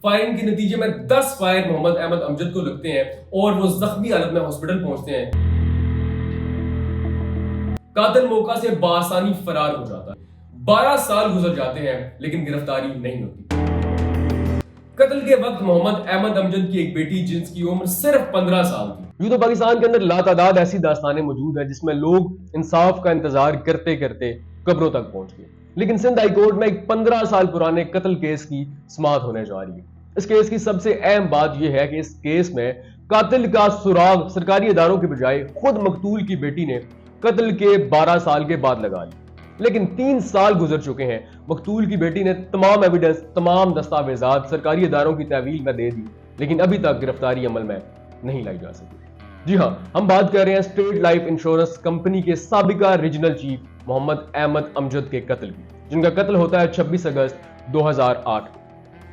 Firing کے نتیجے میں 10 فائر محمد احمد امجد کو لگتے ہیں اور وہ زخمی حالت میں ہاسپٹل پہنچتے ہیں۔ قاتل موقع سے بآسانی فرار ہو جاتا ہے۔ 12 سال گزر جاتے ہیں لیکن گرفتاری نہیں ہوتی۔ قتل کے وقت محمد احمد امجد کی ایک بیٹی جس کی عمر صرف 15 سال تھی۔ یوں تو پاکستان کے اندر لاتعداد ایسی داستانیں موجود ہیں جس میں لوگ انصاف کا انتظار کرتے کرتے قبروں تک پہنچ گئے، لیکن سندھ ہائی کورٹ میں ایک 15 سال پرانے قتل کیس کی سماعت ہونے جا رہی ہے۔ اس کیس کی سب سے اہم بات یہ ہے کہ اس کیس میں قاتل کا سراغ سرکاری اداروں کے بجائے خود مقتول کی بیٹی نے قتل کے 12 سال کے بعد لگا لی، لیکن 3 سال گزر چکے ہیں۔ مقتول کی بیٹی نے تمام ایویڈنس، تمام دستاویزات سرکاری اداروں کی تحویل میں دے دی، لیکن ابھی تک گرفتاری عمل میں نہیں لائی جا سکی۔ جی ہاں، ہم بات کر رہے ہیں اسٹیٹ لائف انشورنس کمپنی کے سابقہ ریجنل چیف محمد احمد امجد کے قتل کی، جن کا قتل ہوتا ہے 26 اگست 2008۔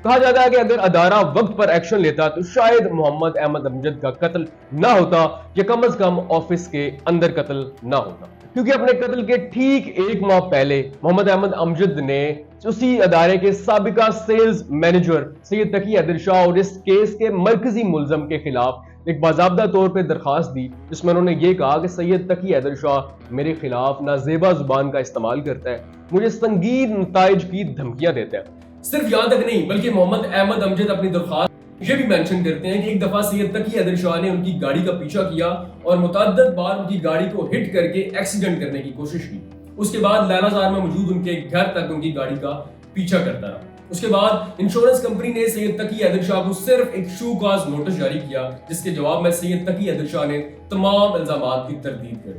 کہا جاتا ہے کہ اگر ادارہ وقت پر ایکشن لیتا تو شاید محمد احمد امجد کا قتل نہ ہوتا یا کم از کم آفس کے اندر قتل نہ ہوتا، کیونکہ اپنے قتل کے ٹھیک 1 ماہ پہلے محمد احمد امجد نے اسی ادارے کے سابقہ سیلز مینیجر سید تقی حیدر شاہ اور اس کیس کے مرکزی ملزم کے خلاف ایک باضابطہ طور پہ درخواست دی، جس میں انہوں نے یہ کہا کہ سید تقی حیدر شاہ میرے خلاف نازیبا زبان کا استعمال کرتا ہے، مجھے سنگین نتائج کی دھمکیاں دیتا ہے۔ صرف یہاں تک نہیں بلکہ محمد احمد امجد اپنی درخواست یہ بھی مینشن کرتے ہیں کہ ایک دفعہ سید تقی حیدر شاہ نے ان کی گاڑی کا پیچھا کیا اور متعدد بار ان کی گاڑی کو ہٹ کر کے ایکسیڈنٹ کرنے کی کوشش کی۔ اس کے بعد لیلا زار میں موجود ان کے گھر تک ان کی گاڑی کا پیچھا کرتا رہا۔ اس کے بعد انشورنس کمپنی نے سید تقی حیدر شاہ کو صرف ایک شو کاز نوٹس جاری کیا، جس کے جواب میں سید تقی حیدر شاہ نے تمام الزامات کی تردید کر۔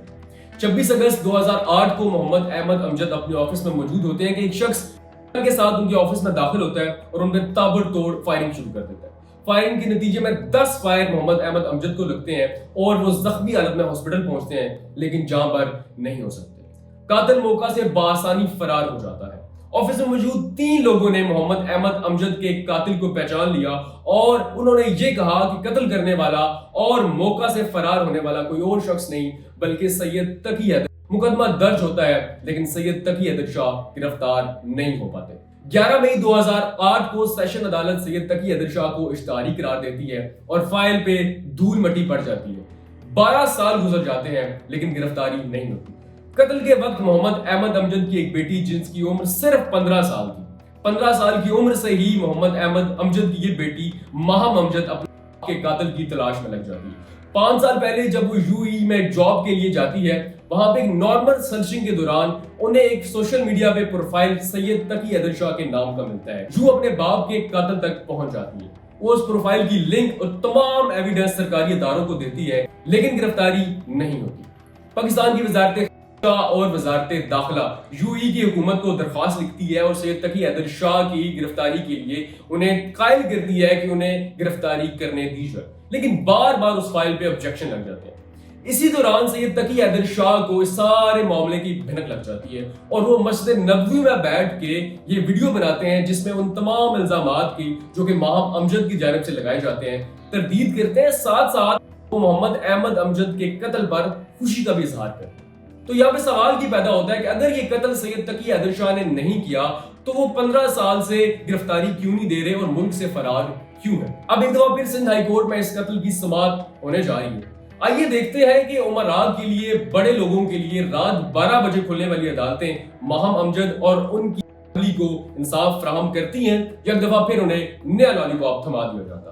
26 اگست 2008 کو محمد احمد امجد اپنے آفس میں موجود ہوتے ہیں کہ ایک شخص کے ساتھ ان کے آفس میں داخل ہوتا ہے اور ان پہ تابڑتوڑ فائرنگ شروع کر دیتا ہے۔ فائرنگ کے نتیجے میں 10 فائر محمد احمد امجد کو لگتے ہیں اور وہ زخمی حالت میں ہاسپٹل پہنچتے ہیں لیکن جاں بر نہیں ہو سکتے۔ قاتل موقع سے بآسانی فرار ہو جاتا ہے۔ آفس میں موجود 3 لوگوں نے محمد احمد امجد کے قاتل کو پہچان لیا اور انہوں نے یہ کہا کہ قتل کرنے والا اور موقع سے فرار ہونے والا کوئی اور شخص نہیں بلکہ سید تقی حیدر۔ مقدمہ درج ہوتا ہے لیکن سید تقی حیدر شاہ گرفتار نہیں ہو پاتے۔ 11 مئی 2008 کو سیشن عدالت سید تقی حیدر شاہ کو اشتہاری قرار دیتی ہے اور فائل پہ دھول مٹی پڑ جاتی ہے۔ 12 سال گزر جاتے ہیں لیکن گرفتاری نہیں ہوتی۔ قتل کے وقت محمد احمد امجد کی ایک بیٹی جس کی عمر صرف 15 سال تھی۔ 15 سال کی عمر سے ہی محمد احمد امجد کی یہ بیٹی ماہم امجد اپنے کے قاتل کی تلاش میں لگ جاتی ہے۔ 5 سال پہلے جب وہ یو ای میں جاب کے لیے جاتی ہے، وہاں پہ ایک نارمل سرچنگ کے دوران انہیں ایک سوشل میڈیا پہ پروفائل سید تقی حیدر شاہ کے نام کا ملتا ہے، جو اپنے باپ کے قاتل تک پہنچ جاتی ہے۔ وہ اس پروفائل کی لنک اور تمام ایویڈنس سرکاری اداروں کو دیتی ہے لیکن گرفتاری نہیں ہوتی۔ پاکستان کی وزارت اور وزارت داخلہ یو ای کی حکومت کو درخواست لکھتی ہے اور سید تقی حیدر شاہ کی گرفتاری کے لیے انہیں قائل کرتی ہے کہ انہیں گرفتاری کرنے دی جائے، لیکن بار بار اس فائل پہ آبجیکشن لگ جاتے ہیں۔ اسی دوران سید تقی حیدر شاہ کو اس سارے معاملے کی بھنک لگ جاتی ہے اور وہ مسجد نبوی میں بیٹھ کے یہ ویڈیو بناتے ہیں جس میں ان تمام الزامات کی جو کہ ماہم امجد کی جانب سے لگائے جاتے ہیں تردید کرتے ہیں، ساتھ ساتھ وہ محمد احمد امجد کے قتل پر خوشی کا بھی اظہار کرتے ہیں۔ تو یہاں پہ سوال یہ پیدا ہوتا ہے کہ اگر یہ قتل سید تقی حیدر شاہ نے نہیں کیا تو وہ 15 سال سے گرفتاری کیوں نہیں دے رہے اور ملک سے فرار کیوں ہے؟ اب ایک دفعہ پھر سندھ ہائی کورٹ میں اس قتل کی سماعت ہونے جا رہی ہے۔ آئیے دیکھتے ہیں کہ امراء کے لیے، بڑے لوگوں کے لیے رات 12 بجے کھلنے والی عدالتیں ماہم امجد اور ان کی فیملی کو انصاف فراہم کرتی ہیں یا ایک دفعہ پھر انہیں نیا لالی پاپ تھما دیا جاتا ہے۔